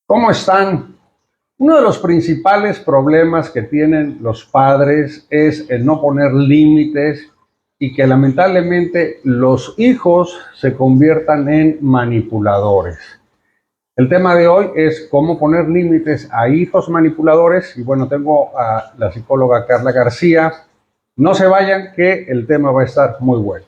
¿Cómo están? Uno de los principales problemas que tienen los padres es el no poner límites y que lamentablemente los hijos se conviertan en manipuladores. El tema de hoy es cómo poner límites a hijos manipuladores y bueno, tengo a la psicóloga Carla García. No se vayan que el tema va a estar muy bueno.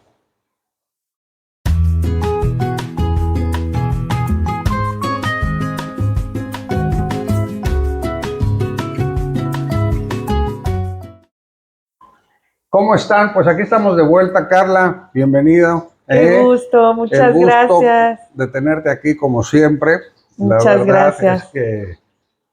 ¿Cómo están? Pues aquí estamos de vuelta, Carla. Bienvenido. Qué gusto, El muchas gusto gracias. de tenerte aquí como siempre. La Muchas verdad es gracias.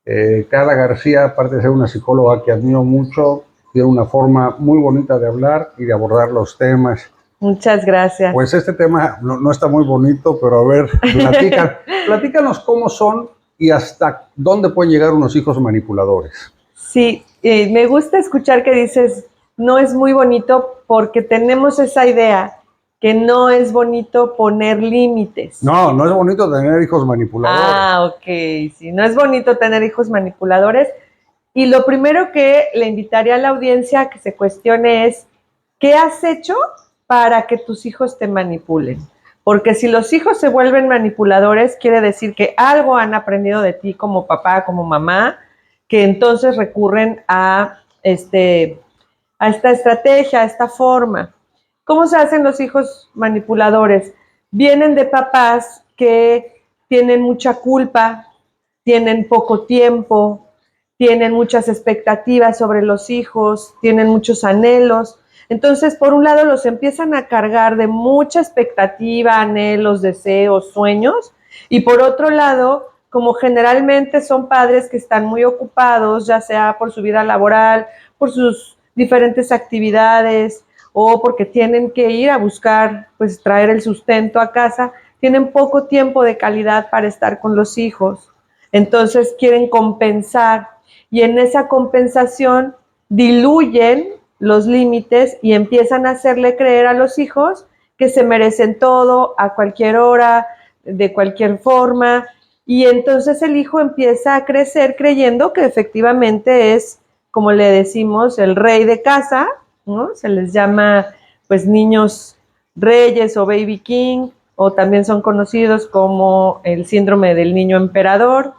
que Carla García, aparte de ser una psicóloga que admiro mucho, tiene una forma muy bonita de hablar y de abordar los temas. Muchas gracias. Pues este tema no está muy bonito, pero a ver, platícanos cómo son y hasta dónde pueden llegar unos hijos manipuladores. Sí, me gusta escuchar que dices, no es muy bonito porque tenemos esa idea que no es bonito poner límites. No es bonito tener hijos manipuladores. Ah, ok, sí, no es bonito tener hijos manipuladores. Y lo primero que le invitaría a la audiencia a que se cuestione es, ¿qué has hecho para que tus hijos te manipulen? Porque si los hijos se vuelven manipuladores, quiere decir que algo han aprendido de ti como papá, como mamá, que entonces recurren a esta estrategia, a esta forma. ¿Cómo se hacen los hijos manipuladores? Vienen de papás que tienen mucha culpa, tienen poco tiempo, tienen muchas expectativas sobre los hijos, tienen muchos anhelos. Entonces, por un lado, los empiezan a cargar de mucha expectativa, anhelos, deseos, sueños, y por otro lado, como generalmente son padres que están muy ocupados, ya sea por su vida laboral, por sus diferentes actividades o porque tienen que ir a buscar, pues traer el sustento a casa, tienen poco tiempo de calidad para estar con los hijos. Entonces quieren compensar y en esa compensación diluyen los límites y empiezan a hacerle creer a los hijos que se merecen todo a cualquier hora, de cualquier forma, y entonces el hijo empieza a crecer creyendo que efectivamente es, como le decimos, el rey de casa, ¿no? Se les llama pues niños reyes o baby king, o también son conocidos como el síndrome del niño emperador,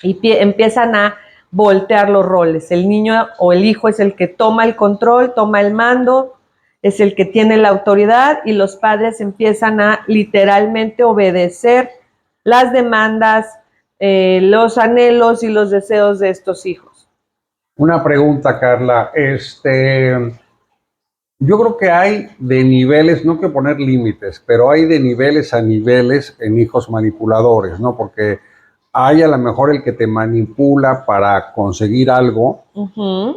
y empiezan a voltear los roles. El niño o el hijo es el que toma el control, toma el mando, es el que tiene la autoridad y los padres empiezan a literalmente obedecer las demandas, los anhelos y los deseos de estos hijos. Una pregunta, Carla. Yo creo que hay de niveles, no que poner límites, pero hay de niveles a niveles en hijos manipuladores, ¿no? Porque hay a lo mejor el que te manipula para conseguir algo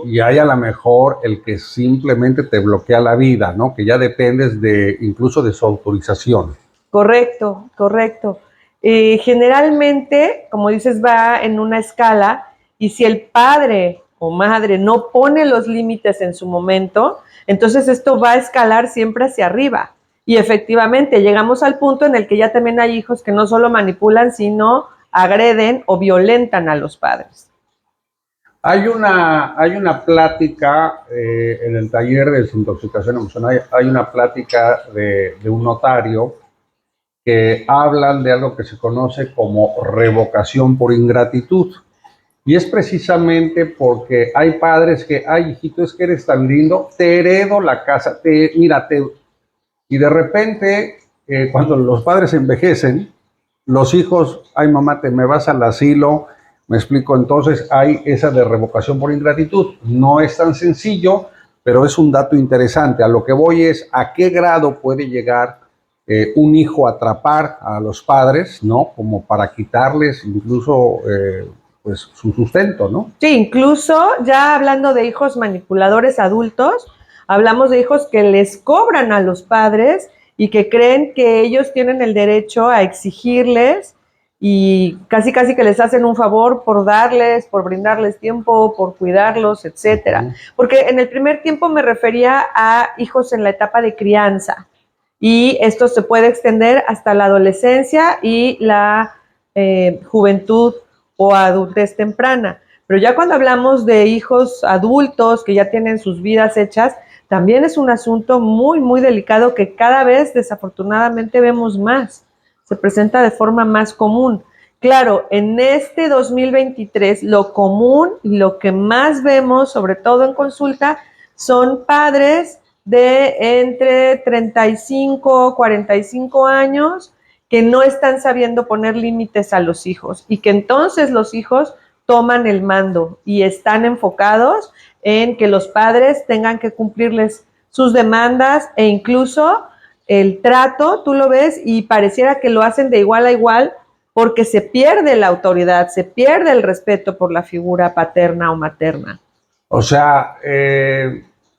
y hay a lo mejor el que simplemente te bloquea la vida, ¿no? Que ya dependes incluso de su autorización. Correcto, correcto. Generalmente, como dices, va en una escala y si el padre o madre no pone los límites en su momento, entonces esto va a escalar siempre hacia arriba. Y efectivamente, llegamos al punto en el que ya también hay hijos que no solo manipulan, sino agreden o violentan a los padres. Hay una plática en el taller de desintoxicación emocional, hay una plática de un notario que hablan de algo que se conoce como revocación por ingratitud. Y es precisamente porque hay padres que, ay, hijito, es que eres tan lindo, te heredo la casa, y de repente, cuando los padres envejecen, los hijos, ay, mamá, te me vas al asilo, me explico, entonces hay esa de revocación por ingratitud. No es tan sencillo, pero es un dato interesante. A lo que voy es a qué grado puede llegar un hijo a atrapar a los padres, ¿no? Como para quitarles incluso pues su sustento, ¿no? Sí, incluso ya hablando de hijos manipuladores adultos, hablamos de hijos que les cobran a los padres y que creen que ellos tienen el derecho a exigirles y casi casi que les hacen un favor por darles, por brindarles tiempo, por cuidarlos, etcétera. Porque en el primer tiempo me refería a hijos en la etapa de crianza y esto se puede extender hasta la adolescencia y la juventud o adultez temprana. Pero ya cuando hablamos de hijos adultos que ya tienen sus vidas hechas, también es un asunto muy, muy delicado que cada vez desafortunadamente vemos más. Se presenta de forma más común. Claro, en este 2023 lo común y lo que más vemos, sobre todo en consulta, son padres de entre 35 45 años que no están sabiendo poner límites a los hijos y que entonces los hijos toman el mando y están enfocados en que los padres tengan que cumplirles sus demandas e incluso el trato, tú lo ves y pareciera que lo hacen de igual a igual porque se pierde la autoridad, se pierde el respeto por la figura paterna o materna. O sea,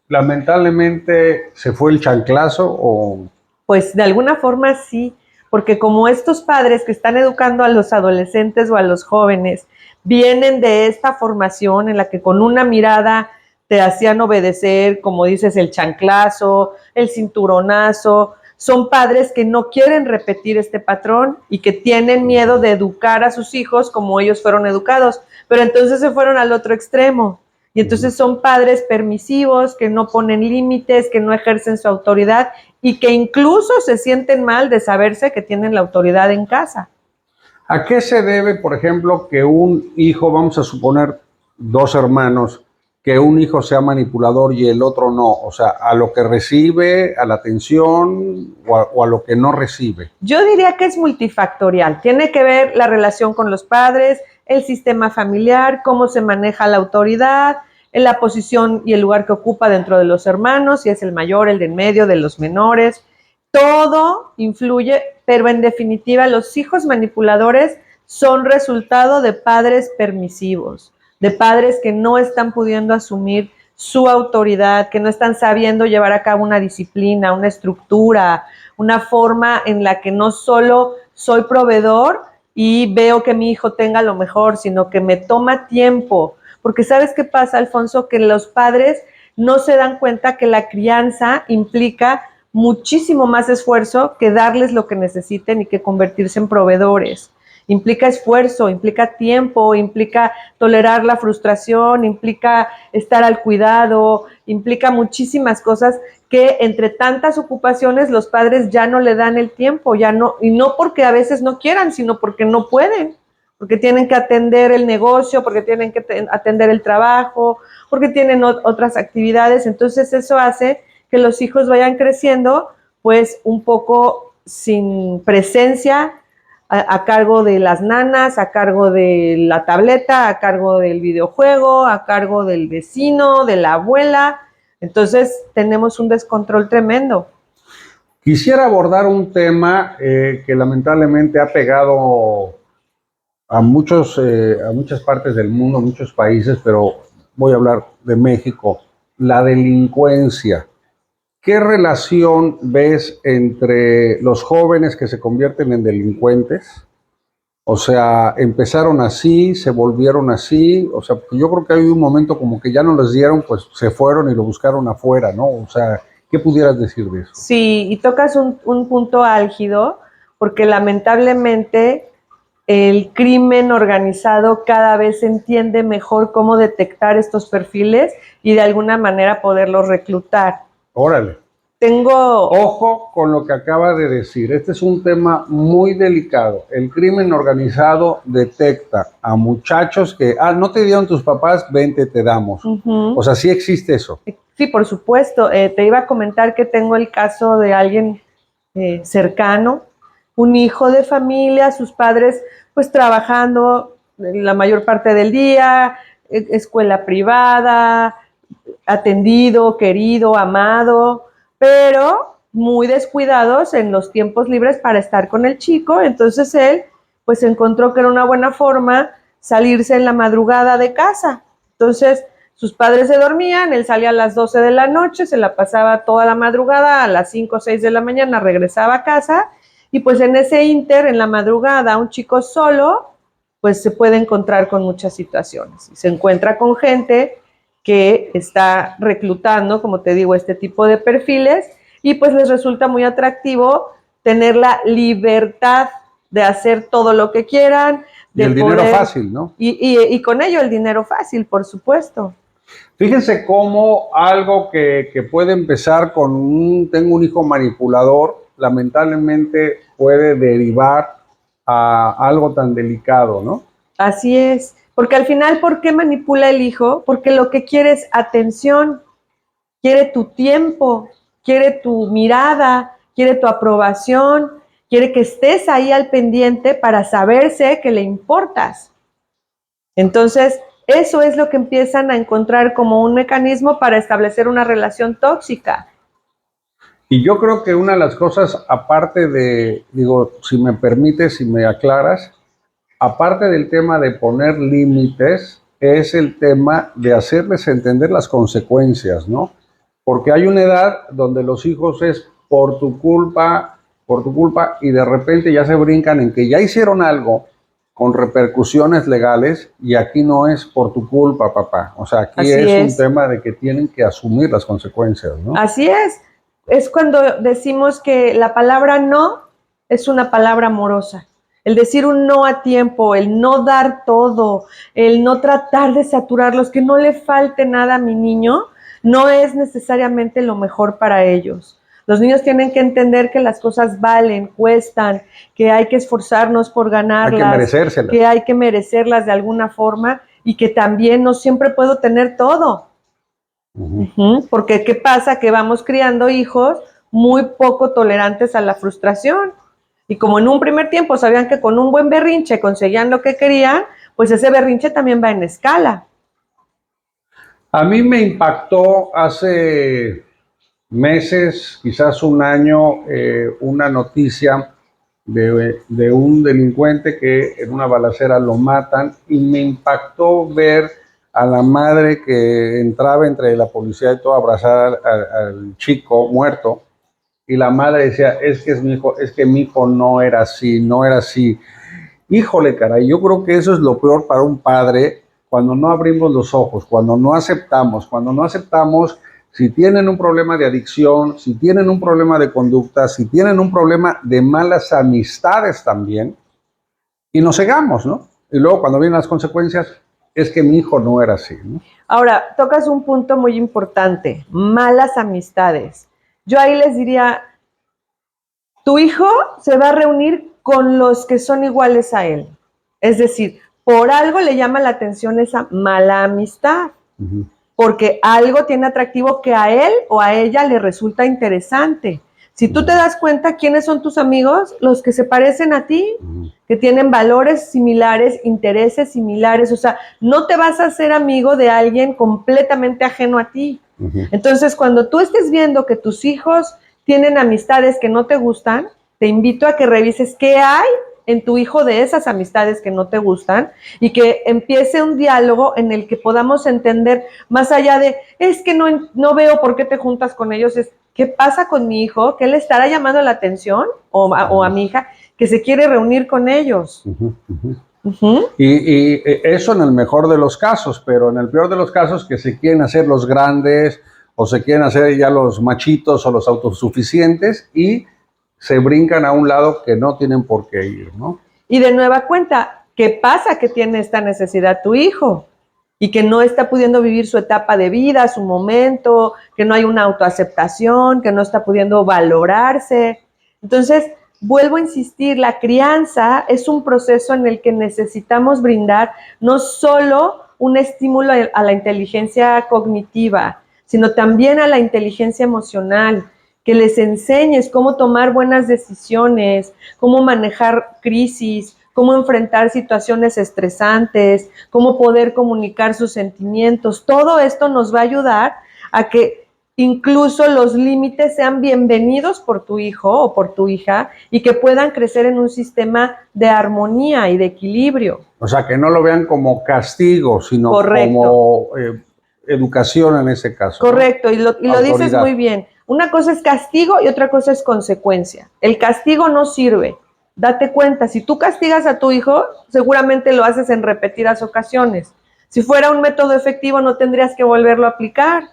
lamentablemente se fue el chanclazo o... Pues de alguna forma sí, porque como estos padres que están educando a los adolescentes o a los jóvenes vienen de esta formación en la que con una mirada te hacían obedecer, como dices, el chanclazo, el cinturonazo, son padres que no quieren repetir este patrón y que tienen miedo de educar a sus hijos como ellos fueron educados, pero entonces se fueron al otro extremo. Y entonces son padres permisivos, que no ponen límites, que no ejercen su autoridad y que incluso se sienten mal de saberse que tienen la autoridad en casa. ¿A qué se debe, por ejemplo, que un hijo, vamos a suponer dos hermanos, que un hijo sea manipulador y el otro no? O sea, ¿a lo que recibe, a la atención o a lo que no recibe? Yo diría que es multifactorial. Tiene que ver la relación con los padres, el sistema familiar, cómo se maneja la autoridad, en la posición y el lugar que ocupa dentro de los hermanos, si es el mayor, el de en medio, de los menores. Todo influye, pero en definitiva los hijos manipuladores son resultado de padres permisivos, de padres que no están pudiendo asumir su autoridad, que no están sabiendo llevar a cabo una disciplina, una estructura, una forma en la que no solo soy proveedor y veo que mi hijo tenga lo mejor, sino que me toma tiempo. Porque ¿sabes qué pasa, Alfonso? Que los padres no se dan cuenta que la crianza implica muchísimo más esfuerzo que darles lo que necesiten y que convertirse en proveedores. Implica esfuerzo, implica tiempo, implica tolerar la frustración, implica estar al cuidado, implica muchísimas cosas que entre tantas ocupaciones los padres ya no le dan el tiempo, ya no, y no porque a veces no quieran, sino porque no pueden, porque tienen que atender el negocio, porque tienen que atender el trabajo, porque tienen otras actividades. Entonces eso hace que los hijos vayan creciendo pues un poco sin presencia, a cargo de las nanas, a cargo de la tableta, a cargo del videojuego, a cargo del vecino, de la abuela. Entonces tenemos un descontrol tremendo. Quisiera abordar un tema que lamentablemente ha pegado a muchas partes del mundo, a muchos países, pero voy a hablar de México, la delincuencia. ¿Qué relación ves entre los jóvenes que se convierten en delincuentes? O sea, empezaron así, se volvieron así, o sea, yo creo que hay un momento como que ya no les dieron, pues se fueron y lo buscaron afuera, ¿no? O sea, ¿qué pudieras decir de eso? Sí, y tocas un punto álgido, porque lamentablemente el crimen organizado cada vez entiende mejor cómo detectar estos perfiles y de alguna manera poderlos reclutar. Órale. Ojo con lo que acaba de decir. Este es un tema muy delicado. El crimen organizado detecta a muchachos que, no te dieron tus papás, vente, te damos. O sea, sí existe eso. Sí, por supuesto. Te iba a comentar que tengo el caso de alguien cercano, un hijo de familia, sus padres pues trabajando la mayor parte del día, escuela privada, atendido, querido, amado, pero muy descuidados en los tiempos libres para estar con el chico. Entonces él pues encontró que era una buena forma salirse en la madrugada de casa. Entonces sus padres se dormían, él salía a las 12 de la noche, se la pasaba toda la madrugada, a las 5 o 6 de la mañana regresaba a casa y pues en ese inter, en la madrugada, un chico solo pues se puede encontrar con muchas situaciones. Se encuentra con gente que está reclutando, como te digo, este tipo de perfiles y pues les resulta muy atractivo tener la libertad de hacer todo lo que quieran, Y el dinero fácil, ¿no? Y con ello el dinero fácil, por supuesto. Fíjense cómo algo que puede empezar con tengo un hijo manipulador, lamentablemente puede derivar a algo tan delicado, ¿no? Así es. Porque al final, ¿por qué manipula el hijo? Porque lo que quiere es atención, quiere tu tiempo, quiere tu mirada, quiere tu aprobación, quiere que estés ahí al pendiente para saberse que le importas. Entonces, eso es lo que empiezan a encontrar como un mecanismo para establecer una relación tóxica. Y yo creo que una de las cosas, aparte de, digo, si me permites, si me aclaras, aparte del tema de poner límites, es el tema de hacerles entender las consecuencias, ¿no? Porque hay una edad donde los hijos es por tu culpa, y de repente ya se brincan en que ya hicieron algo con repercusiones legales y aquí no es por tu culpa, papá. O sea, aquí es un tema de que tienen que asumir las consecuencias, ¿no? Así es. Es cuando decimos que la palabra no es una palabra amorosa. El decir un no a tiempo, el no dar todo, el no tratar de saturarlos, que no le falte nada a mi niño, no es necesariamente lo mejor para ellos. Los niños tienen que entender que las cosas valen, cuestan, que hay que esforzarnos por ganarlas, hay que merecérselas, que hay que merecerlas de alguna forma y que también no siempre puedo tener todo. Porque ¿qué pasa? Que vamos criando hijos muy poco tolerantes a la frustración. Y como en un primer tiempo sabían que con un buen berrinche conseguían lo que querían, pues ese berrinche también va en escala. A mí me impactó hace meses, quizás un año, una noticia de un delincuente que en una balacera lo matan y me impactó ver a la madre que entraba entre la policía y todo a abrazar al chico muerto y la madre decía, es que es mi hijo, es que mi hijo no era así, no era así. Híjole, caray, yo creo que eso es lo peor para un padre cuando no abrimos los ojos, cuando no aceptamos si tienen un problema de adicción, si tienen un problema de conducta, si tienen un problema de malas amistades también, y nos cegamos, ¿no? Y luego cuando vienen las consecuencias, es que mi hijo no era así, ¿no? Ahora, tocas un punto muy importante, malas amistades. Yo ahí les diría, tu hijo se va a reunir con los que son iguales a él. Es decir, por algo le llama la atención esa mala amistad. Porque algo tiene atractivo que a él o a ella le resulta interesante. Si tú te das cuenta, ¿quiénes son tus amigos? Los que se parecen a ti, que tienen valores similares, intereses similares. O sea, no te vas a hacer amigo de alguien completamente ajeno a ti. Entonces, cuando tú estés viendo que tus hijos tienen amistades que no te gustan, te invito a que revises qué hay en tu hijo de esas amistades que no te gustan y que empiece un diálogo en el que podamos entender más allá de, es que no veo por qué te juntas con ellos, es qué pasa con mi hijo, qué le estará llamando la atención o a mi hija que se quiere reunir con ellos. Y eso en el mejor de los casos, pero en el peor de los casos que se quieren hacer los grandes o se quieren hacer ya los machitos o los autosuficientes y se brincan a un lado que no tienen por qué ir, ¿no? Y de nueva cuenta, ¿qué pasa que tiene esta necesidad tu hijo? Y que no está pudiendo vivir su etapa de vida, su momento, que no hay una autoaceptación, que no está pudiendo valorarse. Entonces, vuelvo a insistir, la crianza es un proceso en el que necesitamos brindar no solo un estímulo a la inteligencia cognitiva, sino también a la inteligencia emocional, que les enseñes cómo tomar buenas decisiones, cómo manejar crisis, cómo enfrentar situaciones estresantes, cómo poder comunicar sus sentimientos. Todo esto nos va a ayudar a que incluso los límites sean bienvenidos por tu hijo o por tu hija y que puedan crecer en un sistema de armonía y de equilibrio. O sea, que no lo vean como castigo, sino como educación en ese caso. Correcto, ¿no? y lo dices muy bien. Una cosa es castigo y otra cosa es consecuencia. El castigo no sirve. Date cuenta, si tú castigas a tu hijo, seguramente lo haces en repetidas ocasiones. Si fuera un método efectivo, no tendrías que volverlo a aplicar.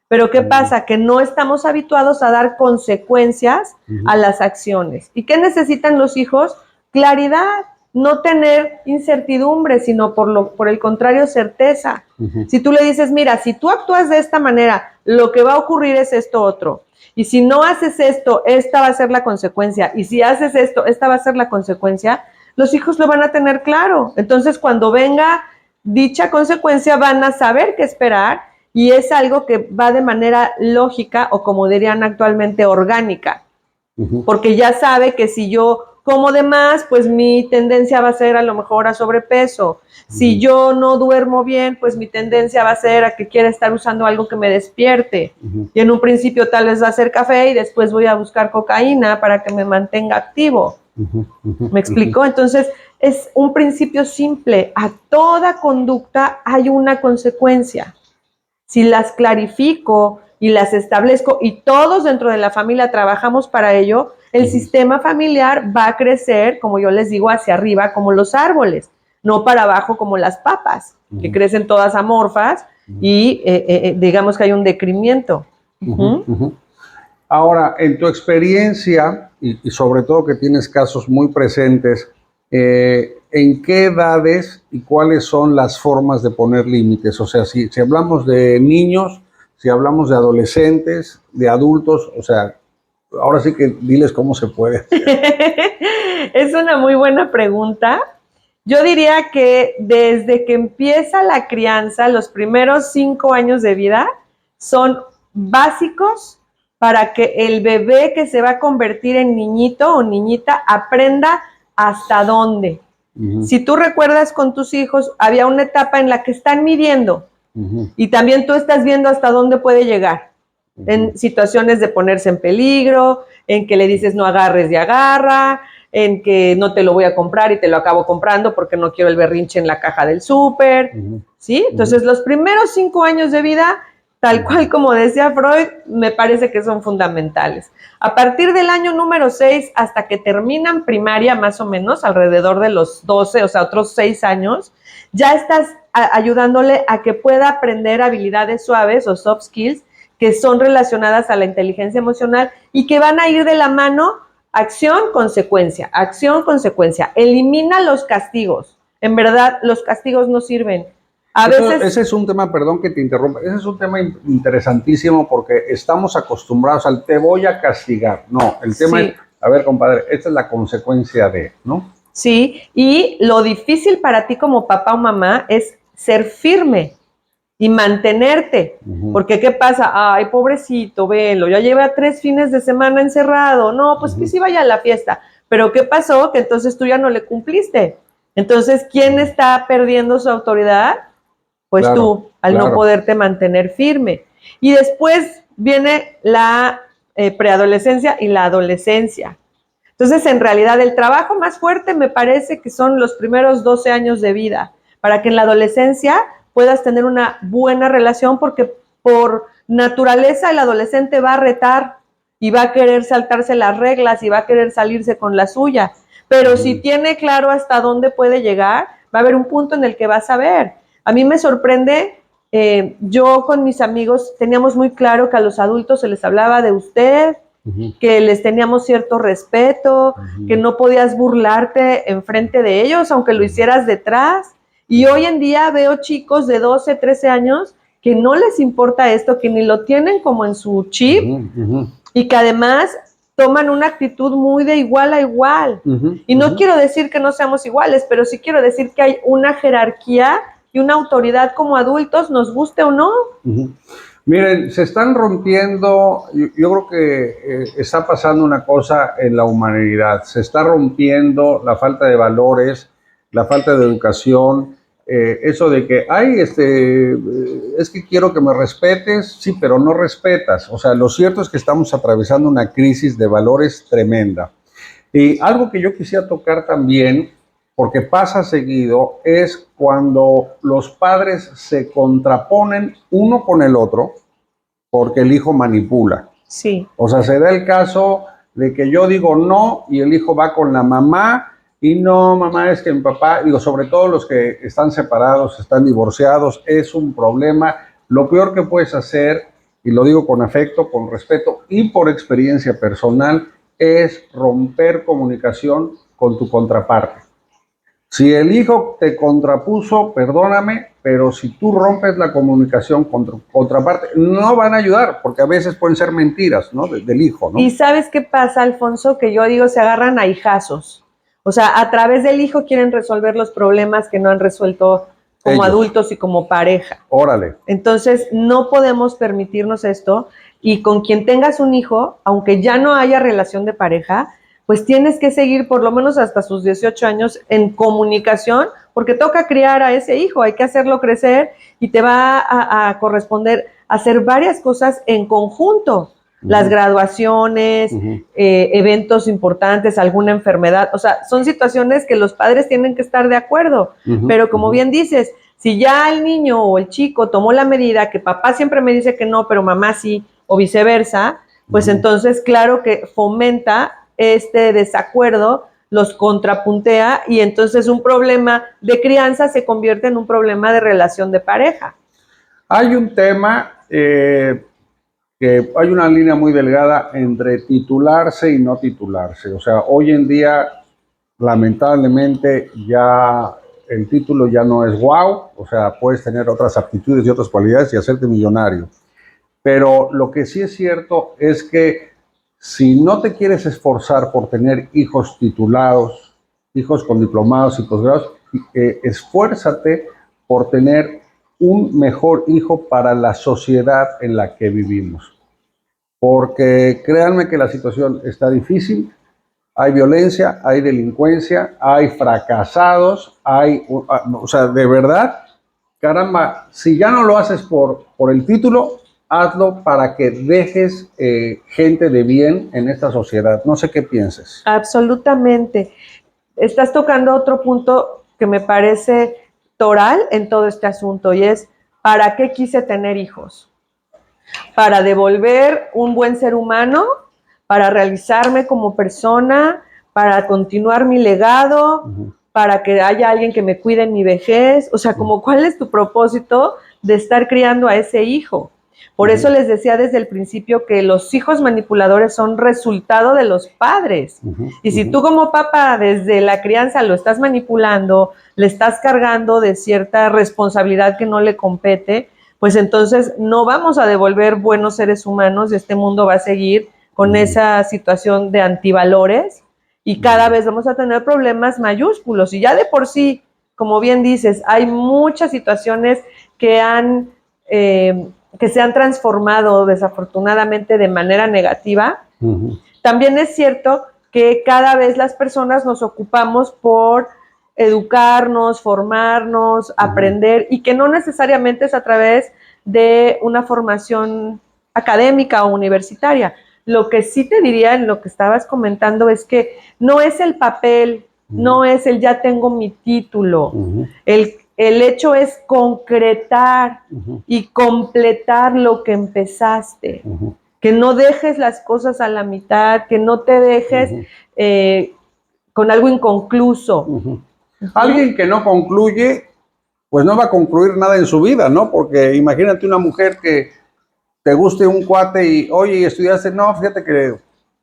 Pero ¿qué pasa? Que no estamos habituados a dar consecuencias a las acciones. ¿Y qué necesitan los hijos? Claridad. no tener incertidumbre, sino por el contrario, certeza. Si tú le dices, mira, si tú actúas de esta manera, lo que va a ocurrir es esto otro. Y si no haces esto, esta va a ser la consecuencia. Y si haces esto, esta va a ser la consecuencia. Los hijos lo van a tener claro. Entonces, cuando venga dicha consecuencia, van a saber qué esperar y es algo que va de manera lógica o, como dirían actualmente, orgánica. Porque ya sabe que si yo como de más, pues mi tendencia va a ser a lo mejor a sobrepeso. Si yo no duermo bien, pues mi tendencia va a ser a que quiera estar usando algo que me despierte. Y en un principio tal vez va a ser café y después voy a buscar cocaína para que me mantenga activo. ¿Me explico? Entonces, es un principio simple. A toda conducta hay una consecuencia. Si las clarifico y las establezco y todos dentro de la familia trabajamos para ello, el sistema familiar va a crecer, como yo les digo, hacia arriba como los árboles, no para abajo como las papas, que crecen todas amorfas y digamos que hay un decrimiento. Ahora, en tu experiencia, y sobre todo que tienes casos muy presentes, ¿en qué edades y cuáles son las formas de poner límites? O sea, si hablamos de niños, si hablamos de adolescentes, de adultos, o sea, ahora sí que diles cómo se puede. Es una muy buena pregunta. Yo diría que desde que empieza la crianza, los primeros 5 años de vida son básicos para que el bebé que se va a convertir en niñito o niñita aprenda hasta dónde. Si tú recuerdas con tus hijos, había una etapa en la que están midiendo y también tú estás viendo hasta dónde puede llegar. En situaciones de ponerse en peligro, en que le dices no agarres y agarra, en que no te lo voy a comprar y te lo acabo comprando porque no quiero el berrinche en la caja del súper, ¿sí? Entonces, los primeros 5 años de vida, tal cual como decía Freud, me parece que son fundamentales. A partir del año número 6 hasta que terminan primaria, más o menos, alrededor de los 12, o sea, otros 6 años, ya estás ayudándole a que pueda aprender habilidades suaves o soft skills que son relacionadas a la inteligencia emocional y que van a ir de la mano acción, consecuencia, acción, consecuencia. Elimina los castigos. En verdad, los castigos no sirven. Ese es un tema, perdón que te interrumpa, ese es un tema interesantísimo porque estamos acostumbrados al te voy a castigar. No, el tema es, a ver, compadre, esta es la consecuencia de, ¿no? Sí, y lo difícil para ti como papá o mamá es ser firme y mantenerte, porque ¿qué pasa? Ay, pobrecito, velo, ya lleva 3 fines de semana encerrado, no, pues que sí vaya a la fiesta, pero ¿qué pasó? Que entonces tú ya no le cumpliste. Entonces, ¿quién está perdiendo su autoridad? Pues claro, tú, al no poderte mantener firme. Y después viene la preadolescencia y la adolescencia. Entonces, en realidad, el trabajo más fuerte me parece que son los primeros 12 años de vida, para que en la adolescencia puedas tener una buena relación, porque por naturaleza el adolescente va a retar y va a querer saltarse las reglas y va a querer salirse con la suya. Pero si tiene claro hasta dónde puede llegar, va a haber un punto en el que va a saber. A mí me sorprende, yo con mis amigos teníamos muy claro que a los adultos se les hablaba de usted, que les teníamos cierto respeto, que no podías burlarte enfrente de ellos, aunque lo hicieras detrás. Y hoy en día veo chicos de 12, 13 años que no les importa esto, que ni lo tienen como en su chip y que además toman una actitud muy de igual a igual. Y no quiero decir que no seamos iguales, pero sí quiero decir que hay una jerarquía y una autoridad como adultos, nos guste o no. Miren, se están rompiendo, yo creo que está pasando una cosa en la humanidad, se está rompiendo la falta de valores, la falta de educación, eso de que, ay, es que quiero que me respetes, sí, pero no respetas. O sea, lo cierto es que estamos atravesando una crisis de valores tremenda. Y algo que yo quisiera tocar también, porque pasa seguido, es cuando los padres se contraponen uno con el otro porque el hijo manipula. Sí. O sea, se da el caso de que yo digo no y el hijo va con la mamá y no, mamá, es que mi papá, digo, sobre todo los que están separados, están divorciados, es un problema. Lo peor que puedes hacer, y lo digo con afecto, con respeto y por experiencia personal, es romper comunicación con tu contraparte. Si el hijo te contrapuso, perdóname, pero si tú rompes la comunicación con tu contraparte, no van a ayudar, porque a veces pueden ser mentiras, ¿no? Del hijo, ¿no? Y ¿sabes qué pasa, Alfonso? Que yo digo, se agarran a hijazos. O sea, a través del hijo quieren resolver los problemas que no han resuelto como Ellos. adultos y como pareja. Órale. Entonces, no podemos permitirnos esto, y con quien tengas un hijo, aunque ya no haya relación de pareja, pues tienes que seguir por lo menos hasta sus 18 años en comunicación, porque toca criar a ese hijo, hay que hacerlo crecer y te va a corresponder hacer varias cosas en conjunto. Las graduaciones, eventos importantes, alguna enfermedad, o sea, son situaciones que los padres tienen que estar de acuerdo, pero como bien dices, si ya el niño o el chico tomó la medida que papá siempre me dice que no, pero mamá sí, o viceversa, pues entonces claro que fomenta este desacuerdo, los contrapuntea, y entonces un problema de crianza se convierte en un problema de relación de pareja. Hay un tema que hay una línea muy delgada entre titularse y no titularse. O sea, hoy en día, lamentablemente, ya el título ya no es wow. O sea, puedes tener otras aptitudes y otras cualidades y hacerte millonario. Pero lo que sí es cierto es que si no te quieres esforzar por tener hijos titulados, hijos con diplomados y posgrados, esfuérzate por tener un mejor hijo para la sociedad en la que vivimos. Porque créanme que la situación está difícil, hay violencia, hay delincuencia, hay fracasados, o sea, de verdad, caramba, si ya no lo haces por el título, hazlo para que dejes gente de bien en esta sociedad. No sé qué pienses. Absolutamente. Estás tocando otro punto que me parece toral en todo este asunto, y es, ¿para qué quise tener hijos? ¿Para devolver un buen ser humano? ¿Para realizarme como persona? ¿Para continuar mi legado? ¿Para que haya alguien que me cuide en mi vejez? O sea, como, ¿cuál es tu propósito de estar criando a ese hijo? Por eso les decía desde el principio que los hijos manipuladores son resultado de los padres. Y si tú como papá desde la crianza lo estás manipulando, le estás cargando de cierta responsabilidad que no le compete, pues entonces no vamos a devolver buenos seres humanos y este mundo va a seguir con esa situación de antivalores, y cada vez vamos a tener problemas mayúsculos. Y ya de por sí, como bien dices, hay muchas situaciones que se han transformado desafortunadamente de manera negativa. También es cierto que cada vez las personas nos ocupamos por educarnos, formarnos, aprender, y que no necesariamente es a través de una formación académica o universitaria. Lo que sí te diría en lo que estabas comentando es que no es el papel, no es el ya tengo mi título. El hecho es concretar y completar lo que empezaste. Que no dejes las cosas a la mitad, que no te dejes con algo inconcluso. Alguien que no concluye, pues no va a concluir nada en su vida, ¿no? Porque imagínate una mujer que te guste un cuate y, oye, ¿estudiaste? No, fíjate que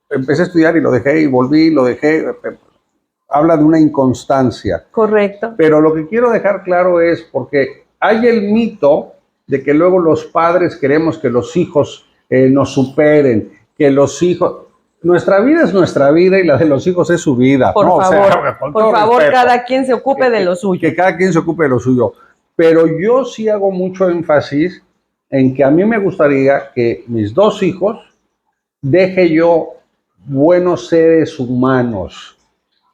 empecé a estudiar y lo dejé y volví y lo dejé. Habla de una inconstancia. Correcto. Pero lo que quiero dejar claro es porque hay el mito de que luego los padres queremos que los hijos nos superen, que los hijos... Nuestra vida es nuestra vida y la de los hijos es su vida. Por ¿no? favor, o sea, por favor, respeto, cada quien se ocupe de lo suyo. Que cada quien se ocupe de lo suyo. Pero yo sí hago mucho énfasis en que a mí me gustaría que mis dos hijos deje yo buenos seres humanos,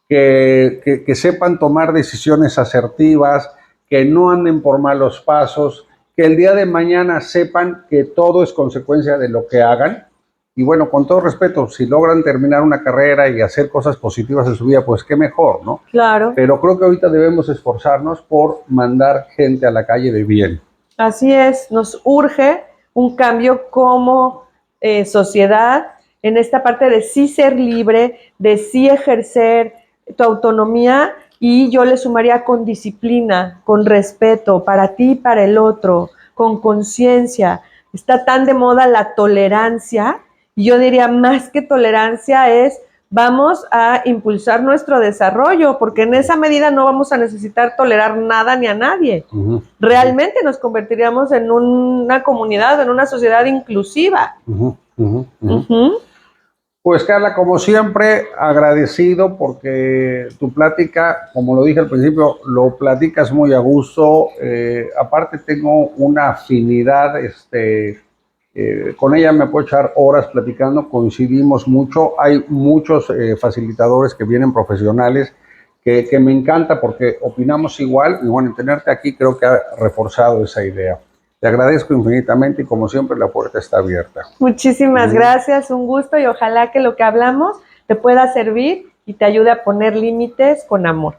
que sepan tomar decisiones asertivas, que no anden por malos pasos, que el día de mañana sepan que todo es consecuencia de lo que hagan. Y bueno, con todo respeto, si logran terminar una carrera y hacer cosas positivas en su vida, pues qué mejor, ¿no? Claro. Pero creo que ahorita debemos esforzarnos por mandar gente a la calle de bien. Así es, nos urge un cambio como sociedad en esta parte de sí ser libre, de sí ejercer tu autonomía, y yo le sumaría con disciplina, con respeto para ti y para el otro, con conciencia. Está tan de moda la tolerancia, y yo diría más que tolerancia es vamos a impulsar nuestro desarrollo, porque en esa medida no vamos a necesitar tolerar nada ni a nadie. Realmente nos convertiríamos en una comunidad, en una sociedad inclusiva. Pues Carla, como siempre, agradecido porque tu plática, como lo dije al principio, lo platicas muy a gusto. Aparte tengo una afinidad, con ella me puedo echar horas platicando, coincidimos mucho. Hay muchos facilitadores que vienen profesionales que me encanta porque opinamos igual y bueno, tenerte aquí creo que ha reforzado esa idea. Te agradezco infinitamente y como siempre la puerta está abierta. Muchísimas gracias, un gusto y ojalá que lo que hablamos te pueda servir y te ayude a poner límites con amor.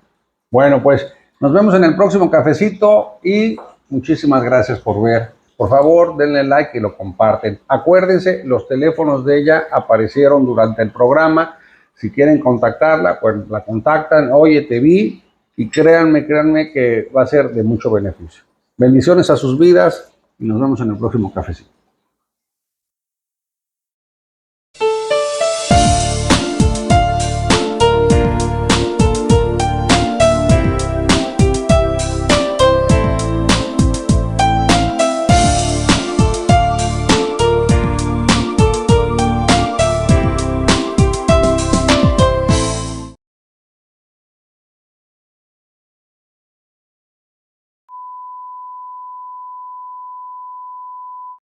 Bueno, pues nos vemos en el próximo cafecito y muchísimas gracias por ver. Por favor, denle like y lo comparten. Acuérdense, los teléfonos de ella aparecieron durante el programa. Si quieren contactarla, pues la contactan. Oye, te vi y créanme que va a ser de mucho beneficio. Bendiciones a sus vidas y nos vemos en el próximo cafecito.